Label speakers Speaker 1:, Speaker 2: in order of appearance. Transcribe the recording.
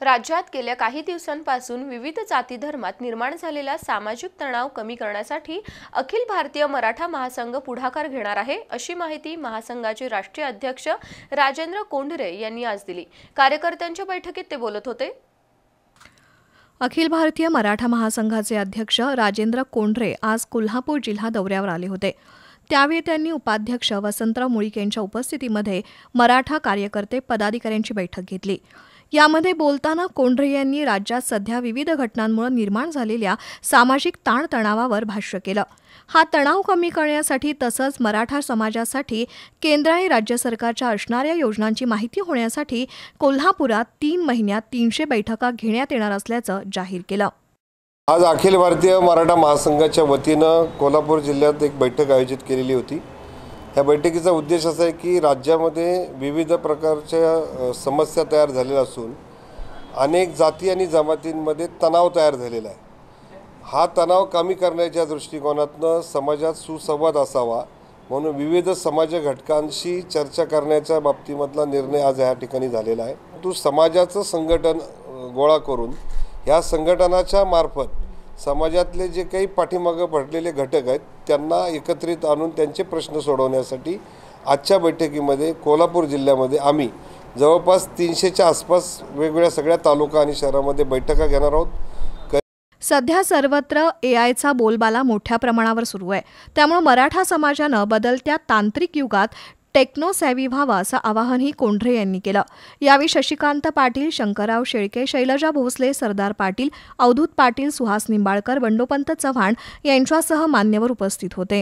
Speaker 1: राज्यात गेल्या काही दिवसांपासून विविध जाती धर्मात निर्माण झालेला सामाजिक तणाव कमी करण्यासाठी अखिल भारतीय मराठा महासंघ पुढाकार घेणार आहे, अशी माहिती महासंघाचे राष्ट्रीय अध्यक्ष राजेंद्र कोंढरे यांनी आज दिली। कार्यकर्त्यांच्या बैठकीत ते बोलत होते।
Speaker 2: अखिल भारतीय मराठा महासंघाचे अध्यक्ष राजेंद्र कोंढरे आज कोल्हापूर जिल्हा दौऱ्यावर आले होते। त्यावेळी त्यांनी उपाध्यक्ष वसंतराव मुळीक यांच्या उपस्थितीमध्ये मराठा कार्यकर्ते पदाधिकाऱ्यांची बैठक घेतली। यामध्ये बोलताना कोंढरे यांनी राज्यात सध्या विविध घटनांमुळे निर्माण झालेल्या सामाजिक ताणतणावावर भाष्य केलं। हा तणाव कमी करण्यासाठी तसंच मराठा समाजासाठी केंद्र आणि राज्य सरकारच्या असणाऱ्या योजनांची माहिती होण्यासाठी कोल्हापुरात 3 महिन्यात 300 बैठका घेण्यात येणार असल्याचं जाहीर केलं।
Speaker 3: आज अखिल भारतीय मराठा महासंघाच्या वतीनं कोल्हापूर जिल्ह्यात एक बैठक आयोजित केलेली होती। या बैठकीचा उद्देश असा आहे की राज्यामध्ये विविध प्रकारच्या समस्या तयार झालेल्या असून अनेक जाती आणि जमातींमध्ये तणाव तयार झालेला आहे। हा तणाव कमी करण्याच्या दृष्टिकोनातून समाजात सुसंवाद असावा म्हणून विविध समाज घटकांशी चर्चा करण्याच्या बाबतीमधला निर्णय आज या ठिकाणी झालेला आहे। तो समाजाचं संघटन गोळा करून या संघटनाच्या मार्फत समाजातले जे काही पाठीमागे पडलेले घटक आहेत त्यांना एकत्रित आणून त्यांचे प्रश्न सोडवण्यासाठी आजच्या बैठकीमध्ये कोल्हापूर जिल्ह्यामध्ये आम्ही जवळपास 300च्या आसपास वेगवेगळ्या सगळ्या तालुका आणि शहरामध्ये बैठका घेणार आहोत।
Speaker 2: सध्या सर्वत्र एआयचा बोलबाला मोठ्या प्रमाणावर सुरू आहे, त्यामुळे मराठा समाजानं बदलत्या तांत्रिक युगात टेक्नो सॅव्ही व्हावा असं आवाहनही कोंढरे यांनी केलं। यावेळी शशिकांत पाटील, शंकरराव शेळके, शैलजा भोसले, सरदार पाटील, अवधूत पाटील, सुहास निंबाळकर, बंडोपंत चव्हाण यांच्यासह मान्यवर उपस्थित होते।